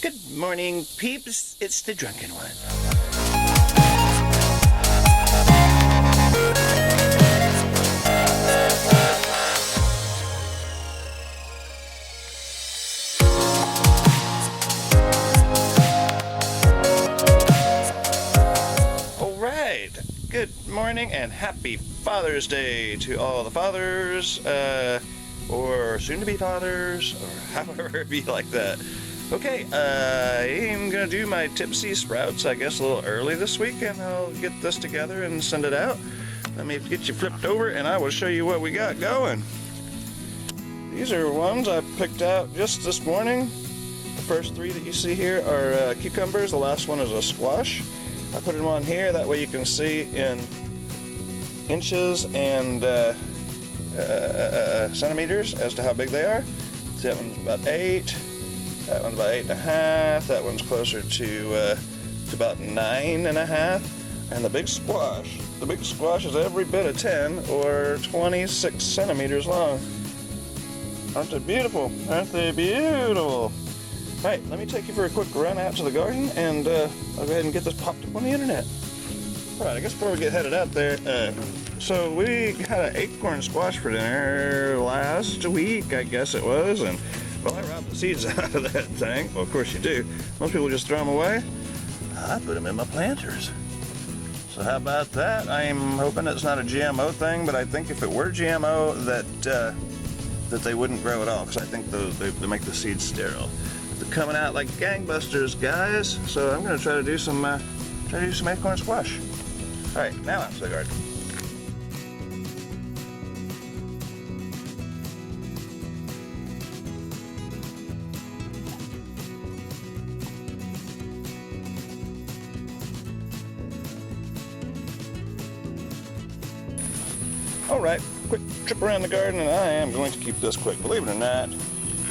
Good morning, peeps. It's the drunken one. All right. Good morning and happy Father's Day to all the fathers, or soon-to-be fathers, or however you like that. Okay, I'm gonna do my Tipsy Sprouts, I guess, a little early this week, and I'll get this together and send it out. Let me get you flipped over, and I will show you what we got going. These are ones I picked out just this morning. The first three that you see here are cucumbers. The last one is a squash. I put them on here, that way you can see in inches and centimeters as to how big they are. So that one's about 8. That one's about 8.5. That one's closer to about 9.5. And the big squash is every bit of 10 or 26 centimeters long. Aren't they beautiful? Aren't they beautiful? All right, let me take you for a quick run out to the garden, and I'll go ahead and get this popped up on the internet. All right, I guess before we get headed out there, so we had an acorn squash for dinner last week, I guess it was, and well, I robbed the seeds out of that thing. Well, of course you do. Most people just throw them away. I put them in my planters. So how about that? I'm hoping it's not a GMO thing, but I think if it were GMO, that they wouldn't grow at all, because I think they make the seeds sterile. They're coming out like gangbusters, guys. So I'm going to try to do some acorn squash. All right, now out to the garden. Alright, quick trip around the garden, and I am going to keep this quick, believe it or not.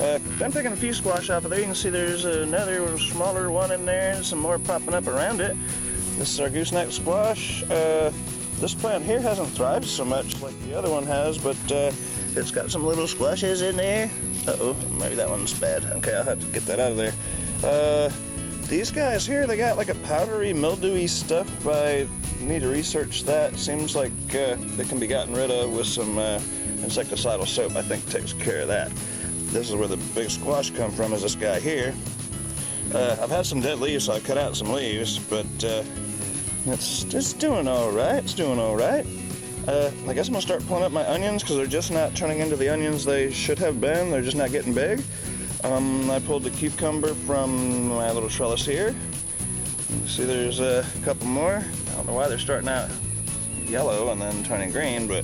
I'm taking a few squash off of there. You can see there's another smaller one in there, and some more popping up around it. This is our gooseneck squash. This plant here hasn't thrived so much like the other one has, but it's got some little squashes in there. Uh-oh, maybe that one's bad. Okay, I'll have to get that out of there. These guys here, they got like a powdery, mildewy stuff. I need to research that. Seems like they can be gotten rid of with some insecticidal soap. I think takes care of that. This is where the big squash come from, is this guy here. I've had some dead leaves, so I cut out some leaves, but it's doing all right. It's doing all right. I guess I'm gonna start pulling up my onions, because they're just not turning into the onions they should have been. They're just not getting big. I pulled the cucumber from my little trellis here. You see there's a couple more. I don't know why they're starting out yellow and then turning green, but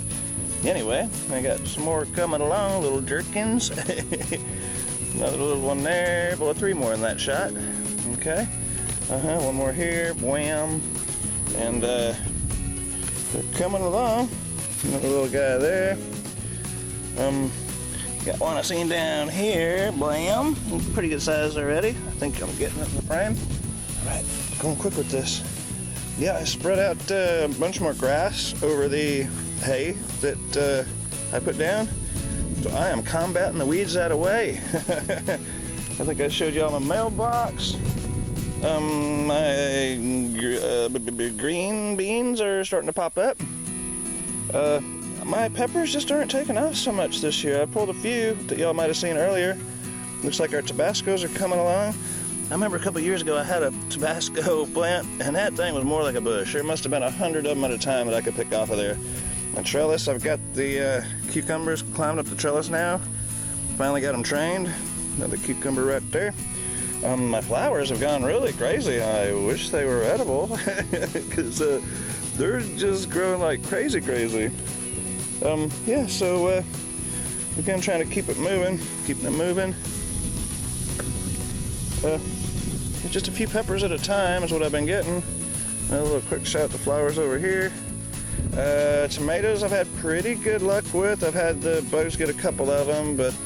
anyway, I got some more coming along, little jerkins. Another little one there. Well, 3 more in that shot. Okay. One more here. Wham. And they're coming along. Another little guy there. Got one I seen down here. Blam. Pretty good size already. I think I'm getting it in the frame. All right, going quick with this. Yeah, I spread out a bunch more grass over the hay that I put down. So I am combating the weeds that away. I think I showed y'all my mailbox. My green beans are starting to pop up. My peppers just aren't taking off so much this year. I pulled a few that y'all might have seen earlier. Looks like our Tabascos are coming along. I remember a couple years ago I had a Tabasco plant, and that thing was more like a bush. There must have been 100 of them at a time that I could pick off of there. My trellis, I've got the cucumbers climbed up the trellis now. Finally got them trained. Another cucumber right there. My flowers have gone really crazy. I wish they were edible, because they're just growing like crazy. Yeah, so again, trying to keeping it moving. Just a few peppers at a time is what I've been getting. A little quick shot at the flowers over here. Tomatoes I've had pretty good luck with. I've had the bugs get a couple of them, but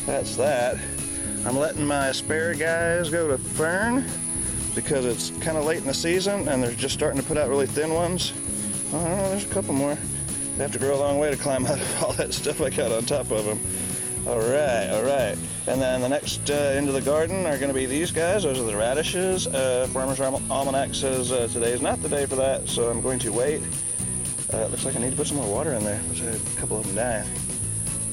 that's that. I'm letting my asparagus go to fern because it's kind of late in the season and they're just starting to put out really thin ones. I don't know, there's a couple more. They have to grow a long way to climb out of all that stuff I got on top of them. All right, all right. And then the next into the garden are going to be these guys. Those are the radishes. Farmer's Almanac says today's not the day for that, so I'm going to wait. Looks like I need to put some more water in there. There's a couple of them dying.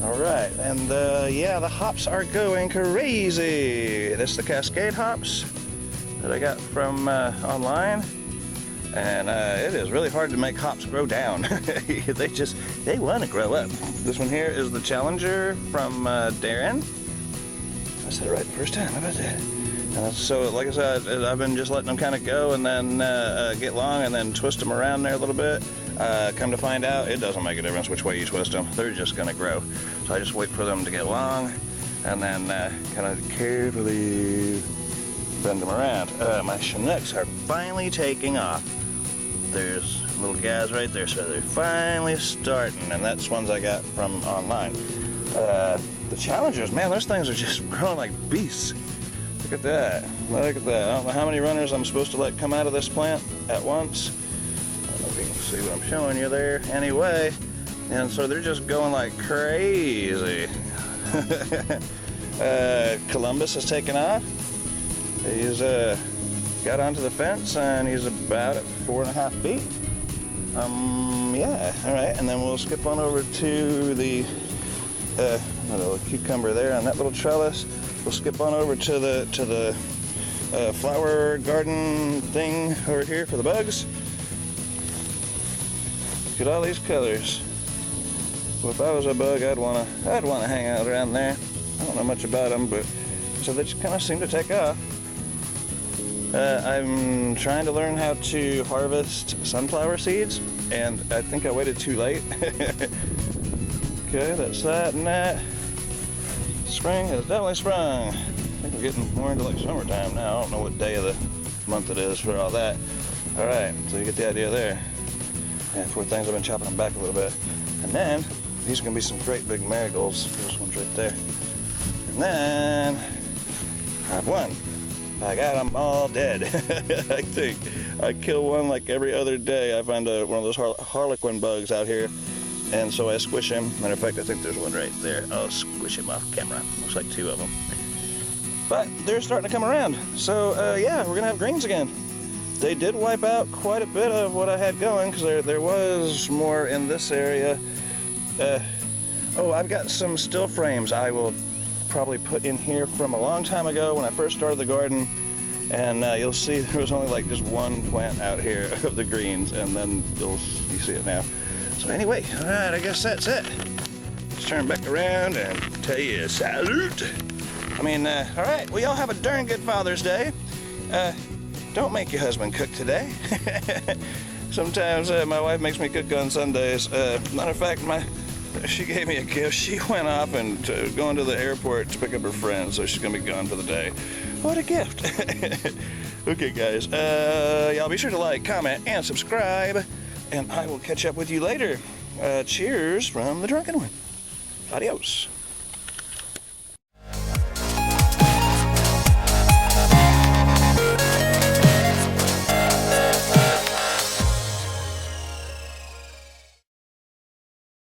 All right, and yeah, the hops are going crazy. This is the Cascade hops that I got from online. And it is really hard to make hops grow down. they want to grow up. This one here is the Challenger from Darren. I said it right the first time. How about that? So, like I said, I've been just letting them kind of go and then get long and then twist them around there a little bit. Come to find out, it doesn't make a difference which way you twist them. They're just going to grow. So I just wait for them to get long and then kind of carefully bend them around. My Chinooks are finally taking off. There's little guys right there, so they're finally starting, and that's ones I got from online. The Challengers, man, those things are just growing like beasts. Look at that. Look at that. I don't know how many runners I'm supposed to let come out of this plant at once. I don't know if you can see what I'm showing you there. Anyway, and so they're just going like crazy. Columbus has taken off. He's got onto the fence and he's about at 4.5 feet. Yeah, all right, and then we'll skip on over to the little cucumber there on that little trellis. We'll skip on over to the flower garden thing over here for the bugs. Look at all these colors. Well, if I was a bug, I'd wanna hang out around there. I don't know much about them, but so they just kind of seem to take off. I'm trying to learn how to harvest sunflower seeds, and I think I waited too late. Okay, that's that and that. Spring has definitely sprung. I think we're getting more into like summertime now. I don't know what day of the month it is for all that. All right, so you get the idea there. And poor things, I've been chopping them back a little bit. And then, these are gonna be some great big marigolds. This one's right there. And then, I have one. I got them all dead. I think I kill one like every other day. I find one of those harlequin bugs out here, and so I squish him. Matter of fact, I think there's one right there. I'll squish him off camera. Looks like 2 of them. But they're starting to come around. So yeah, we're gonna have greens again. They did wipe out quite a bit of what I had going because there was more in this area. Oh, I've got some still frames I will probably put in here from a long time ago when I first started the garden, and you'll see there was only like just one plant out here of the greens, and then you see it now. So anyway, all right, I guess that's it. Let's turn back around and tell you salute. I mean, all right, well, y'all have a darn good Father's Day. Don't make your husband cook today. Sometimes my wife makes me cook on Sundays. Matter of fact, she gave me a gift. She went off and going to the airport to pick up her friend, so she's gonna be gone for the day. What a gift. Okay, guys, y'all be sure to like, comment, and subscribe, and I will catch up with you later. Cheers from the Drunken One. Adios.